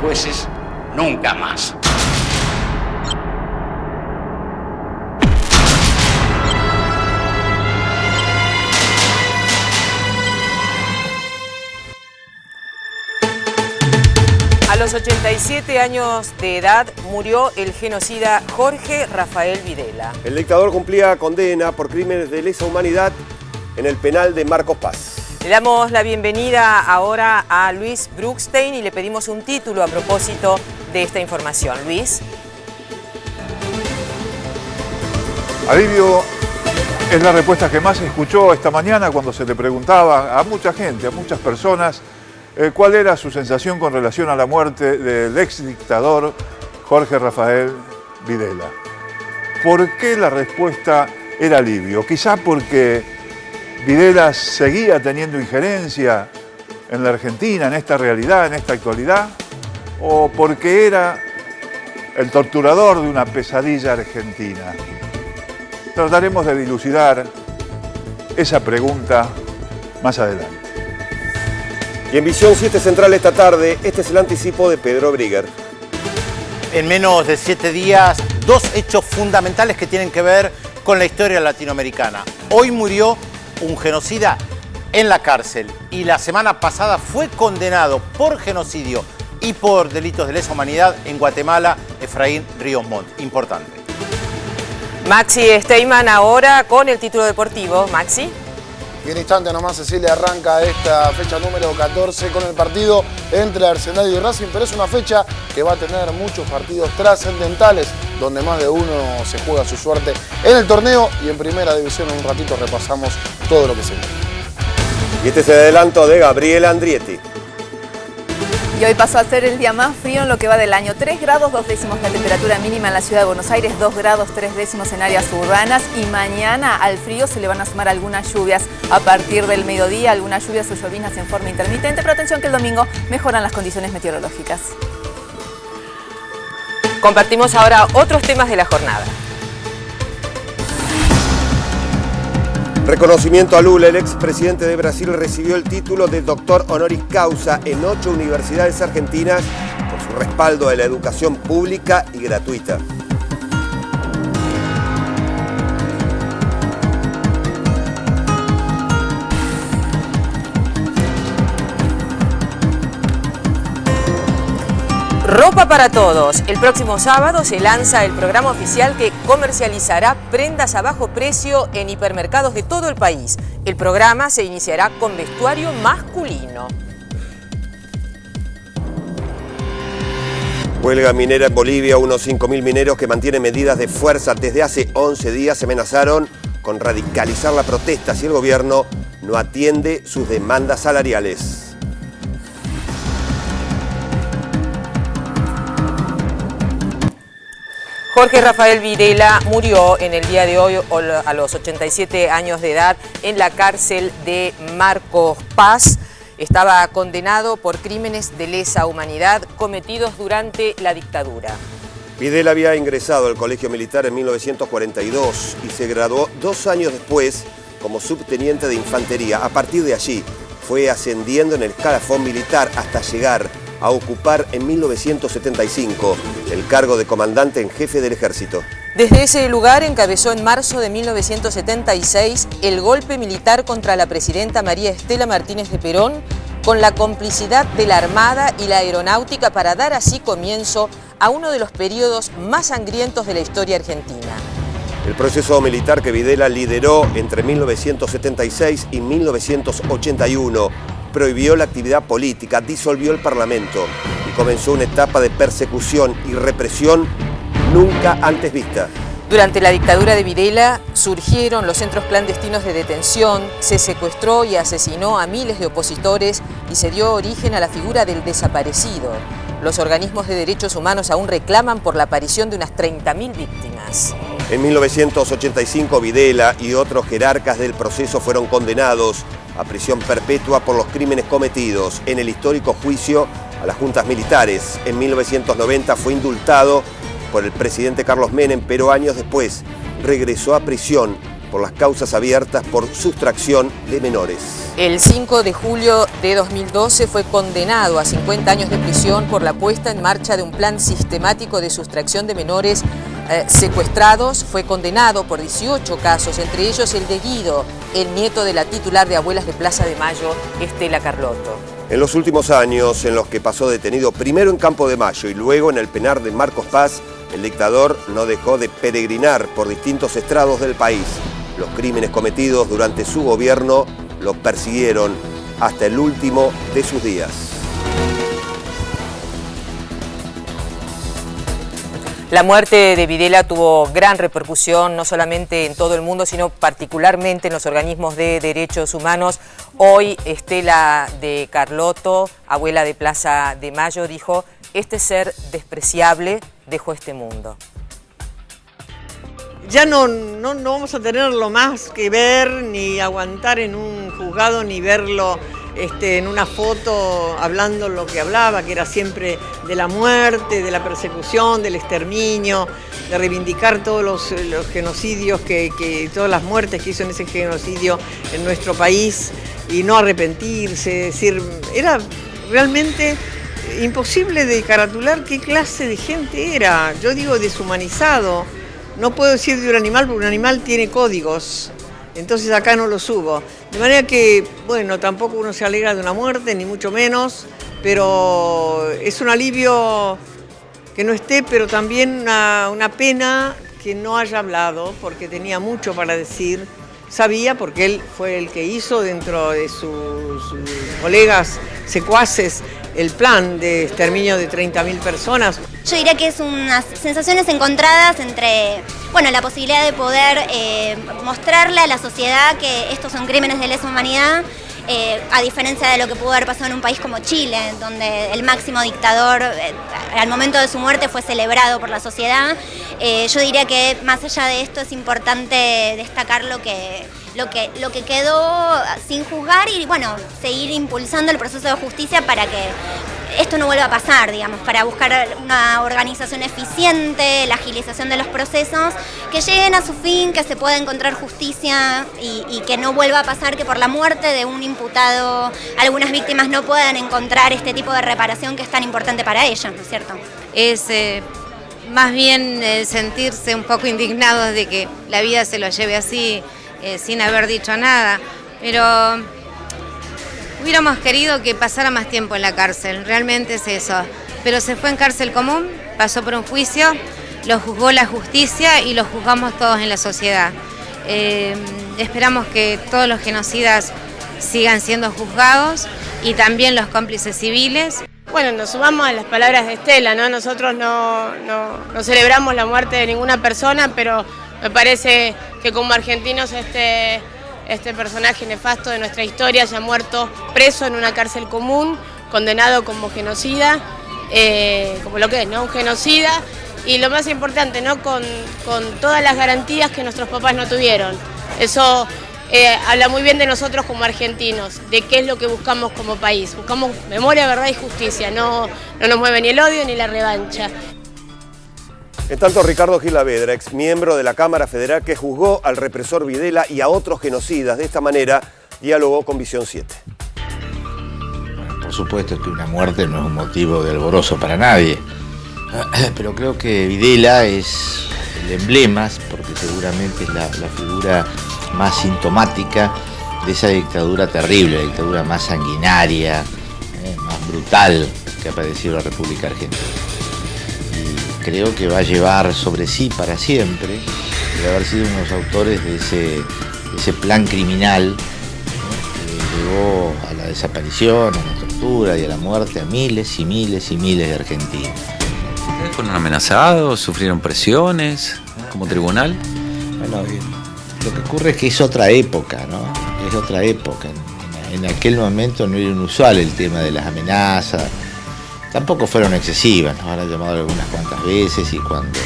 jueces nunca más. A los 87 años de edad murió el genocida Jorge Rafael Videla. El dictador cumplía condena por crímenes de lesa humanidad en el penal de Marcos Paz. Le damos la bienvenida ahora a Luis Bruckstein y le pedimos un título a propósito de esta información. Luis. Alivio es la respuesta que más se escuchó esta mañana cuando se le preguntaba a mucha gente, a muchas personas, cuál era su sensación con relación a la muerte del ex dictador Jorge Rafael Videla. ¿Por qué la respuesta era alivio? Quizá porque Videla seguía teniendo injerencia en la Argentina, en esta realidad, en esta actualidad, o porque era el torturador de una pesadilla argentina. Trataremos de dilucidar esa pregunta más adelante. Y en Visión 7 Central esta tarde, este es el anticipo de Pedro Brigger. En menos de 7 días, 2 hechos fundamentales que tienen que ver con la historia latinoamericana. Hoy murió un genocida en la cárcel y la semana pasada fue condenado por genocidio y por delitos de lesa humanidad en Guatemala, Efraín Ríos Montt. Importante. Maxi Steinman ahora con el título deportivo. Maxi. Y en instante nomás, Cecilia, arranca esta fecha número 14 con el partido entre Arsenal y Racing, pero es una fecha que va a tener muchos partidos trascendentales, donde más de uno se juega su suerte en el torneo y en Primera División. En un ratito repasamos todo lo que se viene. Y este es el adelanto de Gabriela Andrietti. Y hoy pasó a ser el día más frío en lo que va del año. 3 grados 2 décimos la temperatura mínima en la ciudad de Buenos Aires, 2 grados 3 décimos en áreas urbanas. Y mañana al frío se le van a sumar algunas lluvias a partir del mediodía, algunas lluvias o llovinas en forma intermitente, pero atención que el domingo mejoran las condiciones meteorológicas. Compartimos ahora otros temas de la jornada. Reconocimiento a Lula. El expresidente de Brasil recibió el título de doctor honoris causa en 8 universidades argentinas por su respaldo a la educación pública y gratuita. Ropa para todos. El próximo sábado se lanza el programa oficial que comercializará prendas a bajo precio en hipermercados de todo el país. El programa se iniciará con vestuario masculino. Huelga minera en Bolivia. Unos 5.000 mineros que mantienen medidas de fuerza desde hace 11 días se amenazaron con radicalizar la protesta si el gobierno no atiende sus demandas salariales. Jorge Rafael Videla murió en el día de hoy a los 87 años de edad en la cárcel de Marcos Paz. Estaba condenado por crímenes de lesa humanidad cometidos durante la dictadura. Videla había ingresado al colegio militar en 1942 y se graduó 2 años después como subteniente de infantería. A partir de allí fue ascendiendo en el escalafón militar hasta llegar a ocupar en 1975 el cargo de comandante en jefe del ejército. Desde ese lugar encabezó en marzo de 1976 el golpe militar contra la presidenta María Estela Martínez de Perón, con la complicidad de la Armada y la Aeronáutica para dar así comienzo a uno de los periodos más sangrientos de la historia argentina. El proceso militar que Videla lideró entre 1976 y 1981 prohibió la actividad política, disolvió el Parlamento y comenzó una etapa de persecución y represión nunca antes vista. Durante la dictadura de Videla surgieron los centros clandestinos de detención, se secuestró y asesinó a miles de opositores y se dio origen a la figura del desaparecido. Los organismos de derechos humanos aún reclaman por la aparición de unas 30.000 víctimas. En 1985 Videla y otros jerarcas del proceso fueron condenados a prisión perpetua por los crímenes cometidos en el histórico juicio a las juntas militares. En 1990 fue indultado por el presidente Carlos Menem, pero años después regresó a prisión por las causas abiertas por sustracción de menores. El 5 de julio de 2012 fue condenado a 50 años de prisión por la puesta en marcha de un plan sistemático de sustracción de menores secuestrados. Fue condenado por 18 casos, entre ellos el de Guido, el nieto de la titular de Abuelas de Plaza de Mayo, Estela Carlotto. En los últimos años, en los que pasó detenido primero en Campo de Mayo y luego en el penal de Marcos Paz, el dictador no dejó de peregrinar por distintos estrados del país. Los crímenes cometidos durante su gobierno lo persiguieron hasta el último de sus días. La muerte de Videla tuvo gran repercusión, no solamente en todo el mundo, sino particularmente en los organismos de derechos humanos. Hoy Estela de Carlotto, abuela de Plaza de Mayo, dijo: "Este ser despreciable dejó este mundo". Ya no vamos a tenerlo más que ver, ni aguantar en un juzgado, ni verlo en una foto hablando lo que hablaba, que era siempre de la muerte, de la persecución, del exterminio, de reivindicar todos los genocidios, todas las muertes que hizo en ese genocidio en nuestro país y no arrepentirse. Es decir, era realmente imposible de caratular qué clase de gente era. Yo digo deshumanizado. No puedo decir de un animal porque un animal tiene códigos, entonces acá no lo subo. De manera que, bueno, tampoco uno se alegra de una muerte, ni mucho menos, pero es un alivio que no esté, pero también una pena que no haya hablado, porque tenía mucho para decir. Sabía, porque él fue el que hizo dentro de sus colegas secuaces el plan de exterminio de 30.000 personas. Yo diría que es unas sensaciones encontradas entre, bueno, la posibilidad de poder mostrarle a la sociedad que estos son crímenes de lesa humanidad, a diferencia de lo que pudo haber pasado en un país como Chile, donde el máximo dictador al momento de su muerte fue celebrado por la sociedad. Yo diría que más allá de esto es importante destacar lo que quedó sin juzgar y, bueno, seguir impulsando el proceso de justicia para que esto no vuelva a pasar, digamos, para buscar una organización eficiente, la agilización de los procesos, que lleguen a su fin, que se pueda encontrar justicia y que no vuelva a pasar que por la muerte de un imputado algunas víctimas no puedan encontrar este tipo de reparación que es tan importante para ellas, ¿no es cierto? Es más bien sentirse un poco indignados de que la vida se lo lleve así, sin haber dicho nada, pero hubiéramos querido que pasara más tiempo en la cárcel, realmente es eso, pero se fue en cárcel común, pasó por un juicio, lo juzgó la justicia y lo juzgamos todos en la sociedad. Esperamos que todos los genocidas sigan siendo juzgados y también los cómplices civiles. Bueno, nos sumamos a las palabras de Estela, ¿no? Nosotros no celebramos la muerte de ninguna persona, pero me parece que como argentinos este personaje nefasto de nuestra historia haya muerto preso en una cárcel común, condenado como genocida, como lo que es, ¿no? Un genocida, y lo más importante, ¿no? Con todas las garantías que nuestros papás no tuvieron. Eso habla muy bien de nosotros como argentinos, de qué es lo que buscamos como país. Buscamos memoria, verdad y justicia, no nos mueve ni el odio ni la revancha. En tanto, Ricardo Gilavedra, ex miembro de la Cámara Federal que juzgó al represor Videla y a otros genocidas de esta manera, dialogó con Visión 7. Por supuesto que una muerte no es un motivo de alborozo para nadie, pero creo que Videla es el emblema, porque seguramente es la figura más sintomática de esa dictadura terrible, la dictadura más sanguinaria, más brutal que ha padecido la República Argentina. Creo que va a llevar sobre sí para siempre de haber sido uno de los autores de ese plan criminal, que llevó a la desaparición, a la tortura y a la muerte a miles y miles y miles de argentinos. ¿Ustedes fueron amenazados? ¿Sufrieron presiones como tribunal? Bueno, lo que ocurre es que es otra época, ¿no? Es otra época. En aquel momento no era inusual el tema de las amenazas. Tampoco fueron excesivas, nos han llamado algunas cuantas veces, y cuando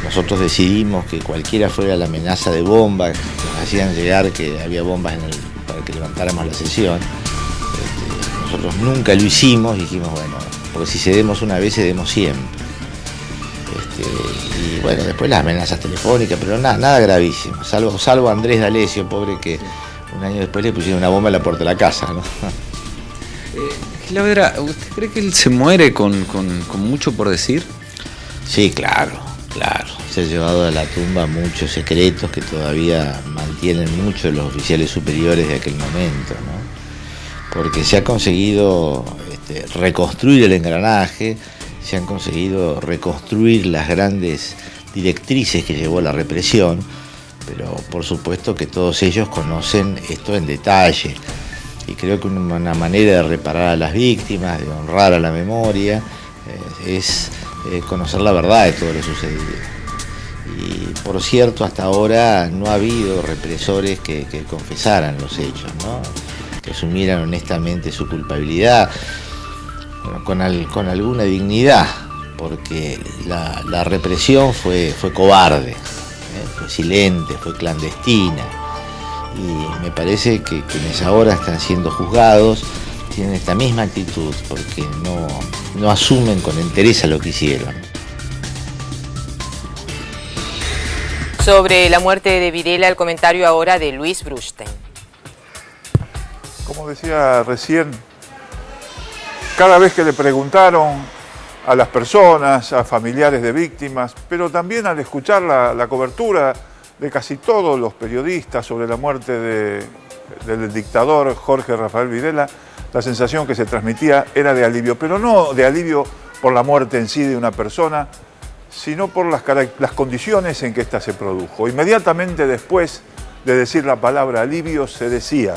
nosotros decidimos que cualquiera fuera la amenaza de bomba, nos hacían llegar que había bombas para que levantáramos la sesión, nosotros nunca lo hicimos, dijimos, bueno, porque si cedemos una vez, cedemos siempre. Y bueno, después las amenazas telefónicas, pero nada gravísimo, salvo Andrés D'Alessio, pobre, que un año después le pusieron una bomba en la puerta de la casa, ¿no? Gilavedra, ¿usted cree que él se muere con mucho por decir? Sí, claro. Se ha llevado a la tumba muchos secretos que todavía mantienen muchos de los oficiales superiores de aquel momento, ¿no? Porque se ha conseguido reconstruir el engranaje, se han conseguido reconstruir las grandes directrices que llevó la represión, pero por supuesto que todos ellos conocen esto en detalle. Y creo que una manera de reparar a las víctimas, de honrar a la memoria, es conocer la verdad de todo lo sucedido. Y por cierto, hasta ahora no ha habido represores que confesaran los hechos, ¿no? Que asumieran honestamente su culpabilidad, bueno, con alguna dignidad, porque la represión fue cobarde, fue silente, fue clandestina. Y me parece que quienes ahora están siendo juzgados tienen esta misma actitud, porque no asumen con entereza lo que hicieron. Sobre la muerte de Videla, el comentario ahora de Luis Brustein. Como decía recién, cada vez que le preguntaron a las personas, a familiares de víctimas, pero también al escuchar la cobertura de casi todos los periodistas sobre la muerte del dictador Jorge Rafael Videla, la sensación que se transmitía era de alivio, pero no de alivio por la muerte en sí de una persona, sino por las condiciones en que ésta se produjo. Inmediatamente después de decir la palabra alivio se decía: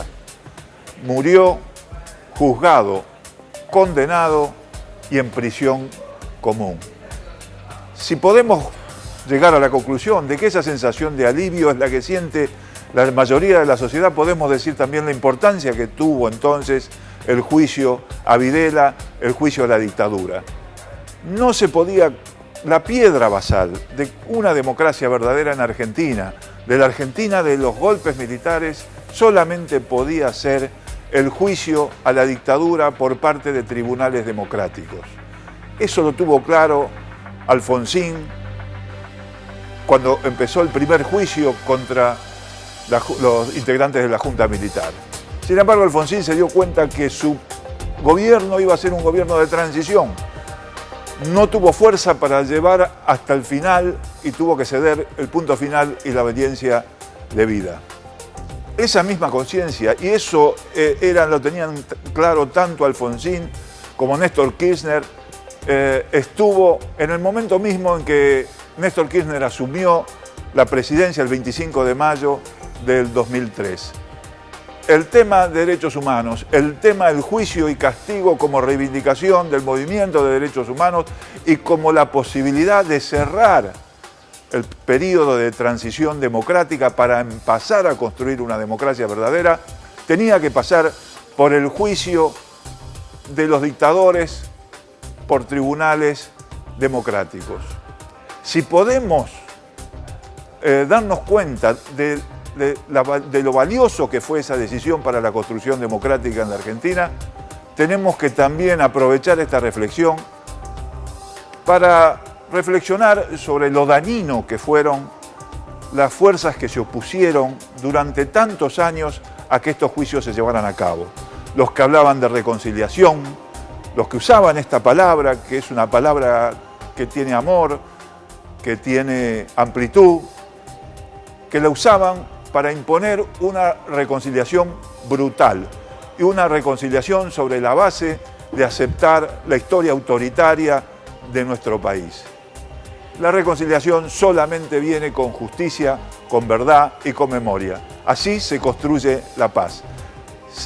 murió juzgado, condenado y en prisión común. Si podemos llegar a la conclusión de que esa sensación de alivio es la que siente la mayoría de la sociedad, podemos decir también la importancia que tuvo entonces el juicio a Videla, el juicio a la dictadura. No se podía, la piedra basal de una democracia verdadera en Argentina, de la Argentina de los golpes militares, solamente podía ser el juicio a la dictadura por parte de tribunales democráticos. Eso lo tuvo claro Alfonsín cuando empezó el primer juicio contra los integrantes de la Junta Militar. Sin embargo, Alfonsín se dio cuenta que su gobierno iba a ser un gobierno de transición. No tuvo fuerza para llevar hasta el final y tuvo que ceder el punto final y la obediencia debida. Esa misma conciencia, y eso lo tenían claro tanto Alfonsín como Néstor Kirchner, estuvo en el momento mismo en que Néstor Kirchner asumió la presidencia el 25 de mayo del 2003. El tema de derechos humanos, el tema del juicio y castigo como reivindicación del movimiento de derechos humanos y como la posibilidad de cerrar el periodo de transición democrática para pasar a construir una democracia verdadera, tenía que pasar por el juicio de los dictadores por tribunales democráticos. Si podemos darnos cuenta de lo valioso que fue esa decisión para la construcción democrática en la Argentina, tenemos que también aprovechar esta reflexión para reflexionar sobre lo dañino que fueron las fuerzas que se opusieron durante tantos años a que estos juicios se llevaran a cabo. Los que hablaban de reconciliación, los que usaban esta palabra, que es una palabra que tiene amor, que tiene amplitud, que la usaban para imponer una reconciliación brutal y una reconciliación sobre la base de aceptar la historia autoritaria de nuestro país. La reconciliación solamente viene con justicia, con verdad y con memoria. Así se construye la paz.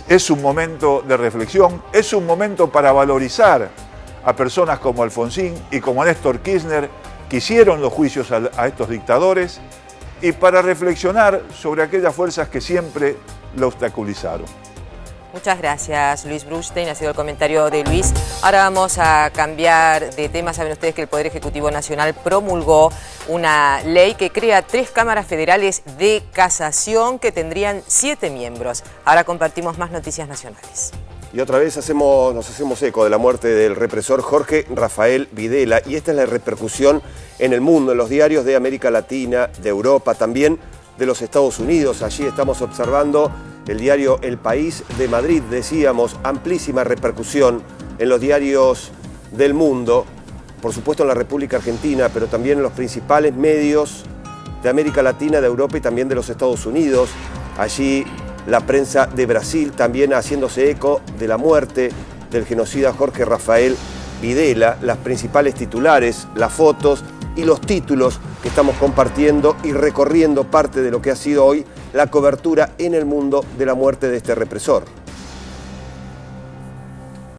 Es un momento de reflexión, es un momento para valorizar a personas como Alfonsín y como Néstor Kirchner, que hicieron los juicios a estos dictadores, y para reflexionar sobre aquellas fuerzas que siempre lo obstaculizaron. Muchas gracias, Luis Brustein. Ha sido el comentario de Luis. Ahora vamos a cambiar de tema. Saben ustedes que el Poder Ejecutivo Nacional promulgó una ley que crea 3 cámaras federales de casación que tendrían 7 miembros. Ahora compartimos más noticias nacionales. Y otra vez nos hacemos eco de la muerte del represor Jorge Rafael Videla, y esta es la repercusión en el mundo, en los diarios de América Latina, de Europa, también de los Estados Unidos. Allí estamos observando el diario El País de Madrid, decíamos, amplísima repercusión en los diarios del mundo, por supuesto en la República Argentina, pero también en los principales medios de América Latina, de Europa y también de los Estados Unidos. Allí la prensa de Brasil también haciéndose eco de la muerte del genocida Jorge Rafael Videla, las principales titulares, las fotos y los títulos que estamos compartiendo y recorriendo parte de lo que ha sido hoy la cobertura en el mundo de la muerte de este represor.